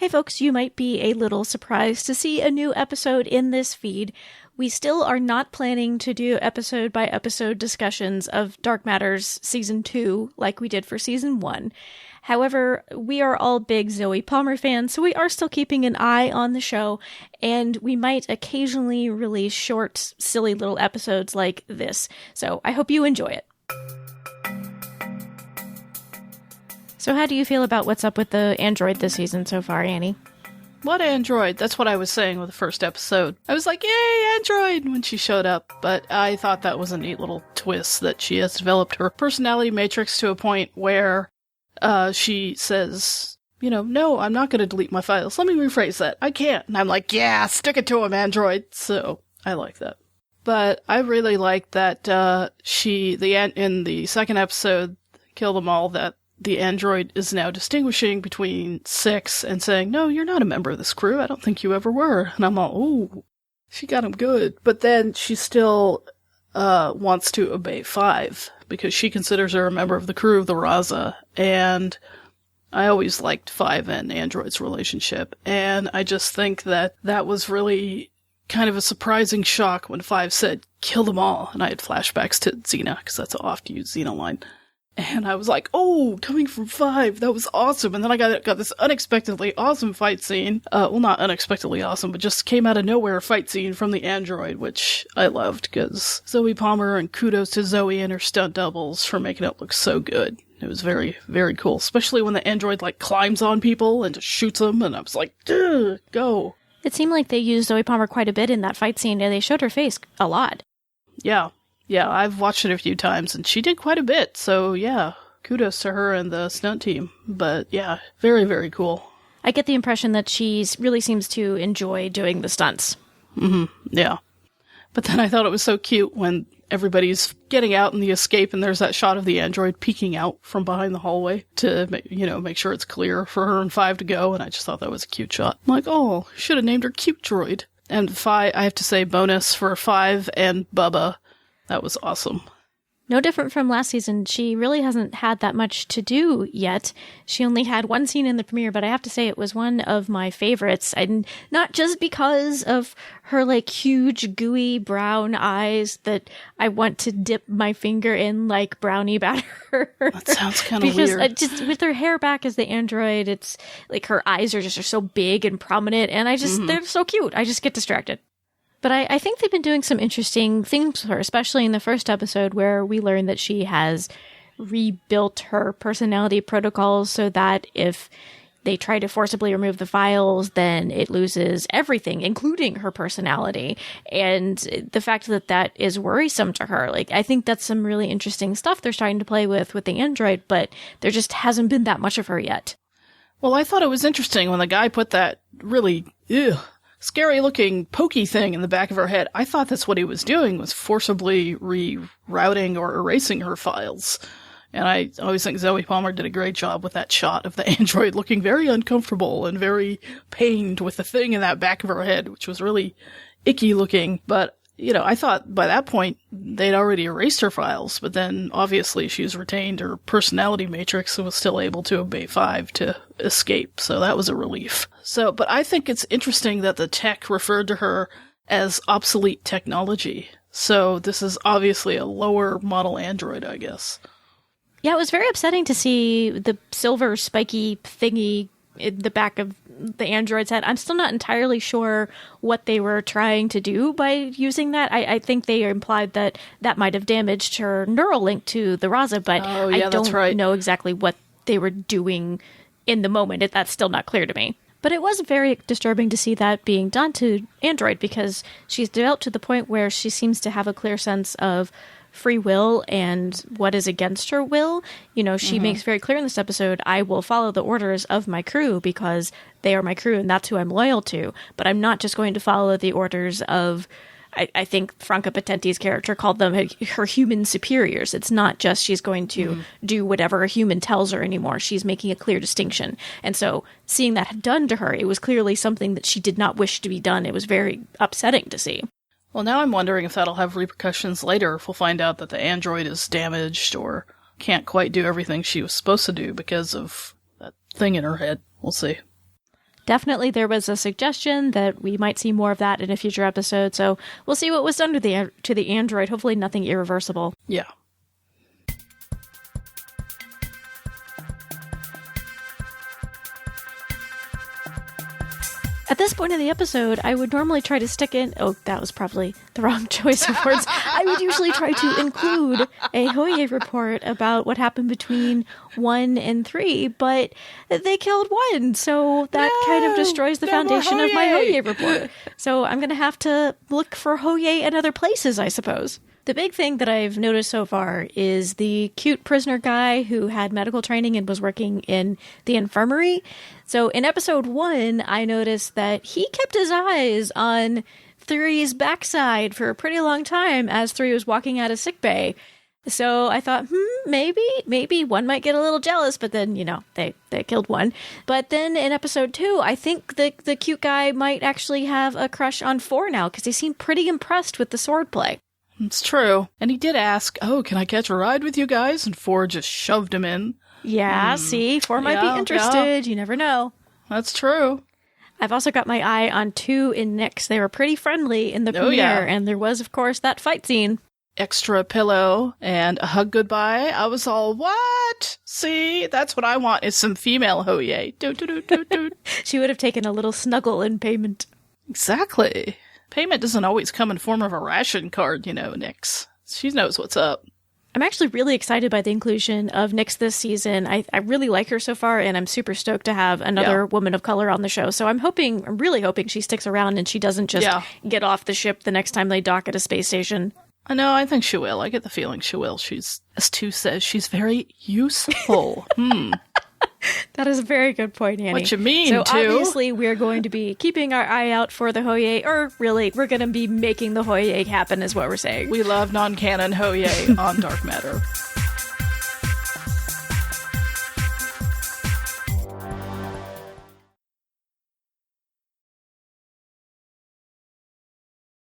Hey folks, you might be a little surprised to see a new episode in this feed. We still are not planning to do episode-by-episode discussions of Dark Matters Season 2 like we did for Season 1. However, we are all big Zoe Palmer fans, so we are still keeping an eye on the show, and we might occasionally release short, silly little episodes like this. So I hope you enjoy it. So how do you feel about what's up with the android this season so far, Annie? What android? That's what I was saying with the first episode. I was like, yay, android, when she showed up. But I thought that was a neat little twist that she has developed her personality matrix to a point where she says, no, I'm not going to delete my files. Let me rephrase that. I can't. And I'm like, yeah, stick it to him, android. So I like that. But I really like that in the second episode, Kill Them All, that the android is now distinguishing between Six and saying, no, you're not a member of this crew. I don't think you ever were. And I'm all, ooh, she got him good. But then she still wants to obey Five because she considers her a member of the crew of the Raza. And I always liked Five and Android's relationship. And I just think that was really kind of a surprising shock when Five said, kill them all. And I had flashbacks to Xena because that's an oft-used Xena line. And I was like, oh, coming from Five, that was awesome. And then I got this unexpectedly awesome fight scene. Well, not unexpectedly awesome, but just came out of nowhere fight scene from the android, which I loved, because Zoe Palmer, and kudos to Zoe and her stunt doubles for making it look so good. It was very, very cool, especially when the android, climbs on people and just shoots them, and I was like, duh, go. It seemed like they used Zoe Palmer quite a bit in that fight scene, and they showed her face a lot. Yeah, I've watched it a few times, and she did quite a bit, so yeah, kudos to her and the stunt team. But yeah, very, very cool. I get the impression that she really seems to enjoy doing the stunts. Yeah. But then I thought it was so cute when everybody's getting out in the escape, and there's that shot of the android peeking out from behind the hallway to, make sure it's clear for her and Five to go, and I just thought that was a cute shot. I'm like, oh, should have named her Cute Droid. And Five, I have to say, bonus for Five and Bubba. That was awesome. No different from last season, she really hasn't had that much to do yet. She only had one scene in the premiere, but I have to say it was one of my favorites. And not just because of her, huge, gooey brown eyes that I want to dip my finger in like brownie batter. That sounds kind of weird. Because just with her hair back as the android, it's her eyes are so big and prominent, and they're so cute. I just get distracted. But I think they've been doing some interesting things with her, especially in the first episode where we learned that she has rebuilt her personality protocols so that if they try to forcibly remove the files, then it loses everything, including her personality. And the fact that is worrisome to her, I think that's some really interesting stuff they're starting to play with the android, but there just hasn't been that much of her yet. Well, I thought it was interesting when the guy put that really, scary-looking pokey thing in the back of her head. I thought that's what he was doing, was forcibly rerouting or erasing her files. And I always think Zoe Palmer did a great job with that shot of the android looking very uncomfortable and very pained with the thing in that back of her head, which was really icky looking. But, I thought by that point they'd already erased her files, but then obviously she's retained her personality matrix and was still able to obey Five to escape, so that was a relief. But I think it's interesting that the tech referred to her as obsolete technology, so this is obviously a lower model android, I guess. Yeah, it was very upsetting to see the silver spiky thingy in the back of the android's head. I'm still not entirely sure what they were trying to do by using that. I think they implied that might have damaged her neural link to the Raza, but I don't know exactly what they were doing in the moment. That's still not clear to me. But it was very disturbing to see that being done to Android, because she's developed to the point where she seems to have a clear sense of free will and what is against her will. She makes very clear in this episode, I will follow the orders of my crew because they are my crew and that's who I'm loyal to. But I'm not just going to follow the orders of, I think Franca Potenti's character called them her human superiors. It's not just she's going to do whatever a human tells her anymore. She's making a clear distinction. And so seeing that done to her, it was clearly something that she did not wish to be done. It was very upsetting to see. Well, now I'm wondering if that'll have repercussions later, if we'll find out that the android is damaged or can't quite do everything she was supposed to do because of that thing in her head. We'll see. definitely there was a suggestion that we might see more of that in a future episode. So we'll see what was done to the android. Hopefully nothing irreversible. Yeah. At this point in the episode, I would normally try to stick in... Oh, that was probably the wrong choice of words. I would usually try to include a HoYay report about what happened between 1 and 3, but they killed 1, so that kind of destroys the foundation of my HoYay report. So I'm going to have to look for HoYay in other places, I suppose. The big thing that I've noticed so far is the cute prisoner guy who had medical training and was working in the infirmary. So in episode 1, I noticed that he kept his eyes on 3's backside for a pretty long time as 3 was walking out of sickbay. So I thought, maybe 1 might get a little jealous, but then, they killed 1. But then in episode 2, I think the cute guy might actually have a crush on 4 now, because he seemed pretty impressed with the swordplay. It's true. And he did ask, can I catch a ride with you guys? And 4 just shoved him in. Yeah, see? 4 might be interested. Yeah. You never know. That's true. I've also got my eye on 2 and Nyx. They were pretty friendly in the premiere, and there was, of course, that fight scene. Extra pillow and a hug goodbye. I was all, what? See? That's what I want, is some female HoYay. Do. She would have taken a little snuggle in payment. Exactly. Payment doesn't always come in form of a ration card, Nyx. She knows what's up. I'm actually really excited by the inclusion of Nyx this season. I really like her so far, and I'm super stoked to have another woman of color on the show. So I'm really hoping she sticks around and she doesn't just get off the ship the next time they dock at a space station. I know, I think she will. I get the feeling she will. She's, as Tu says, she's very useful. That is a very good point, Annie. What you mean, So Tu? obviously we're going to be keeping our eye out for the HoYay, or really, we're going to be making the HoYay happen is what we're saying. We love non-canon HoYay on Dark Matter.